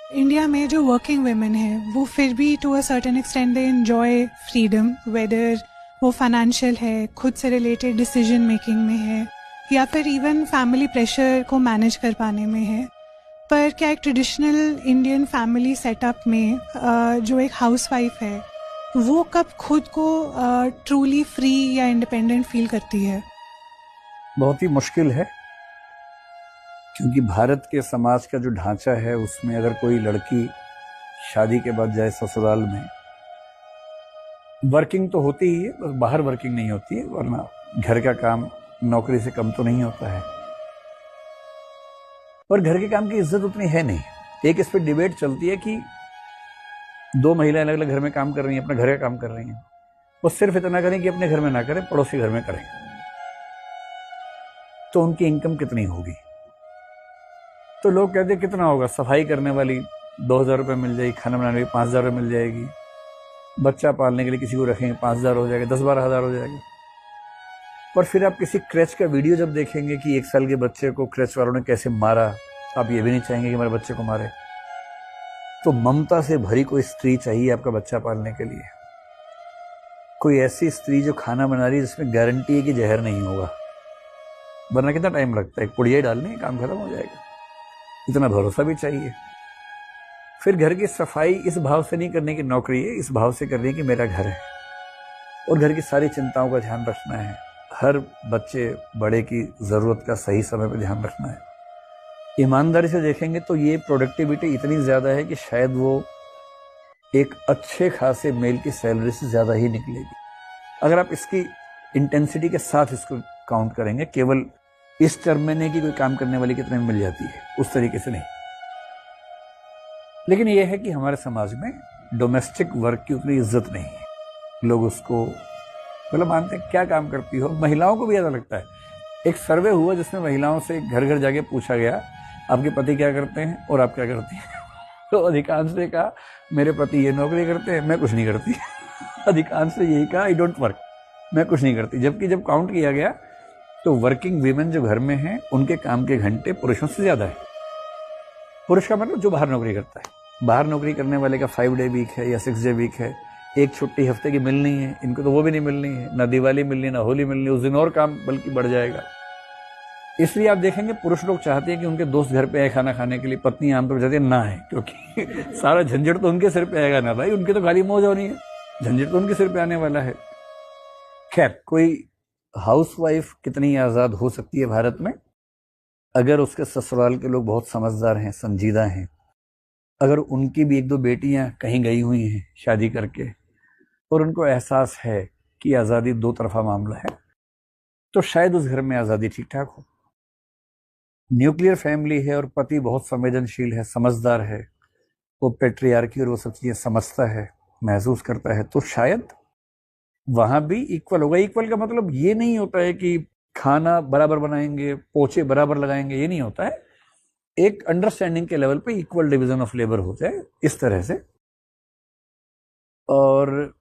India में जो working women है वो फिर भी to a certain extend they enjoy freedom, whether वो फाइनेंशियल है, खुद से रिलेटेड डिसीजन मेकिंग में है या फिर इवन फैमिली प्रेशर को मैनेज कर पाने में है। पर क्या एक ट्रेडिशनल इंडियन फैमिली सेटअप में जो एक हाउसवाइफ है वो कब खुद को ट्रूली फ्री या इंडिपेंडेंट फील करती है? बहुत ही मुश्किल है, क्योंकि भारत के समाज का जो ढांचा है उसमें अगर कोई लड़की शादी के बाद जाए ससुराल में, वर्किंग तो होती ही है, बस बाहर वर्किंग नहीं होती है, वरना घर का काम नौकरी से कम तो नहीं होता है। पर घर के काम की इज्जत उतनी है नहीं। एक इस पर डिबेट चलती है कि दो महिलाएं अलग अलग घर में काम कर रही हैं, अपने घर का काम कर रही हैं, वो सिर्फ इतना करें कि अपने घर में ना करें, पड़ोसी घर में करें, तो उनकी इनकम कितनी होगी? तो लोग कहते हैं कितना होगा, सफाई करने वाली 2,000 रुपये मिल जाएगी, खाना बनाने वाली 5,000 रुपये मिल जाएगी, बच्चा पालने के लिए किसी को रखेंगे 5,000 हो जाएगा, 10-12 हज़ार हो जाएगा। पर फिर आप किसी क्रैच का वीडियो जब देखेंगे कि 1 साल के बच्चे को क्रैच वालों ने कैसे मारा, आप ये भी नहीं चाहेंगे कि हमारे बच्चे को मारे। तो ममता से भरी कोई स्त्री चाहिए आपका बच्चा पालने के लिए, कोई ऐसी स्त्री जो खाना बना रही है जिसमें गारंटी है कि जहर नहीं होगा, वरना कितना टाइम लगता है, पुड़िया डालने काम खत्म हो जाएगा। इतना भरोसा भी चाहिए। फिर घर की सफाई इस भाव से नहीं करने की नौकरी है, इस भाव से करनी है कि मेरा घर है और घर की सारी चिंताओं का ध्यान रखना है, हर बच्चे बड़े की ज़रूरत का सही समय पर ध्यान रखना है। ईमानदारी से देखेंगे तो ये प्रोडक्टिविटी इतनी ज़्यादा है कि शायद वो एक अच्छे खासे मेल की सैलरी से ज़्यादा ही निकलेगी, अगर आप इसकी इंटेंसिटी के साथ इसको काउंट करेंगे। केवल इस टर्म में नहीं कि कोई काम करने वाली कितने में मिल जाती है, उस तरीके से नहीं। लेकिन यह है कि हमारे समाज में डोमेस्टिक वर्क की उतनी इज्जत नहीं है। लोग उसको मतलब मानते हैं, क्या काम करती हो? महिलाओं को भी ऐसा लगता है। एक सर्वे हुआ जिसमें महिलाओं से घर घर जाके पूछा गया, आपके पति क्या करते हैं और आप क्या करती हैं? तो अधिकांश ने कहा मेरे पति ये नौकरी करते हैं, मैं कुछ नहीं करती। अधिकांश ने यही कहा, आई डोंट वर्क, मैं कुछ नहीं करती। जबकि जब काउंट किया गया तो वर्किंग वीमेन जो घर में हैं उनके काम के घंटे पुरुषों से ज़्यादा है। पुरुष का मतलब जो बाहर नौकरी करता है, बाहर नौकरी करने वाले का 5 डे वीक है या 6 डे वीक है, एक छुट्टी हफ्ते की मिलनी है, इनको तो वो भी नहीं मिलनी है, ना दिवाली मिलनी, ना होली मिलनी, उस दिन और काम बल्कि बढ़ जाएगा। इसलिए आप देखेंगे पुरुष लोग चाहते हैं कि उनके दोस्त घर पे आए खाना खाने के लिए, पत्नी आमतौर पर चाहती है ना है, क्योंकि सारा झंझट तो उनके सिर पे आएगा ना भाई, उनके तो खाली मौज होनी है, झंझट तो उनके सिर पे आने वाला है। खैर, कोई हाउसवाइफ कितनी आज़ाद हो सकती है भारत में? अगर उसके ससुराल के लोग बहुत समझदार हैं, संजीदा हैं, अगर उनकी भी 1-2 बेटियां कहीं गई हुई हैं शादी करके और उनको एहसास है कि आज़ादी 2 तरफा मामला है, तो शायद उस घर में आज़ादी ठीक ठाक हो। न्यूक्लियर फैमिली है और पति बहुत संवेदनशील है, समझदार है, वो पेट्रियार्की और वो सब चीज़ें समझता है, महसूस करता है, तो शायद वहां भी इक्वल होगा। इक्वल का मतलब ये नहीं होता है कि खाना बराबर बनाएंगे, पोछे बराबर लगाएंगे, ये नहीं होता है। एक अंडरस्टैंडिंग के लेवल पे इक्वल डिवीजन ऑफ लेबर हो जाए इस तरह से। और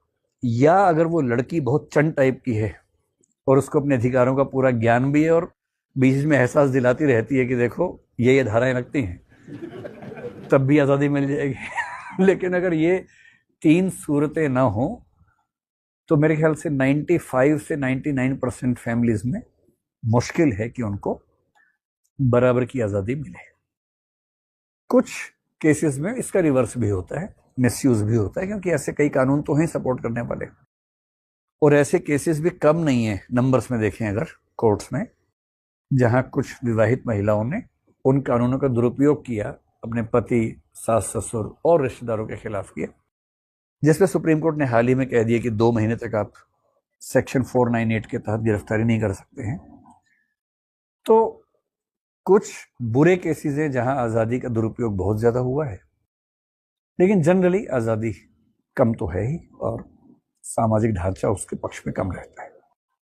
या अगर वो लड़की बहुत चंड टाइप की है और उसको अपने अधिकारों का पूरा ज्ञान भी है और बीच में एहसास दिलाती रहती है कि देखो ये धाराएं लगती हैं, तब भी आज़ादी मिल जाएगी। लेकिन अगर ये 3 सूरतें ना हो तो मेरे ख्याल से 95 से 99% फैमिलीज में मुश्किल है कि उनको बराबर की आज़ादी मिले। कुछ केसेस में इसका रिवर्स भी होता है, मिसयूज भी होता है, क्योंकि ऐसे कई कानून तो हैं सपोर्ट करने वाले, और ऐसे केसेस भी कम नहीं है नंबर्स में देखें अगर कोर्ट्स में, जहां कुछ विवाहित महिलाओं ने उन कानूनों का दुरुपयोग किया, अपने पति, सास ससुर और रिश्तेदारों के खिलाफ किया, जिसपे सुप्रीम कोर्ट ने हाल ही में कह दिया कि 2 महीने तक आप सेक्शन 498 के तहत गिरफ्तारी नहीं कर सकते हैं। तो कुछ बुरे केसेस हैं जहां आज़ादी का दुरुपयोग बहुत ज़्यादा हुआ है, लेकिन जनरली आज़ादी कम तो है ही और सामाजिक ढांचा उसके पक्ष में कम रहता है।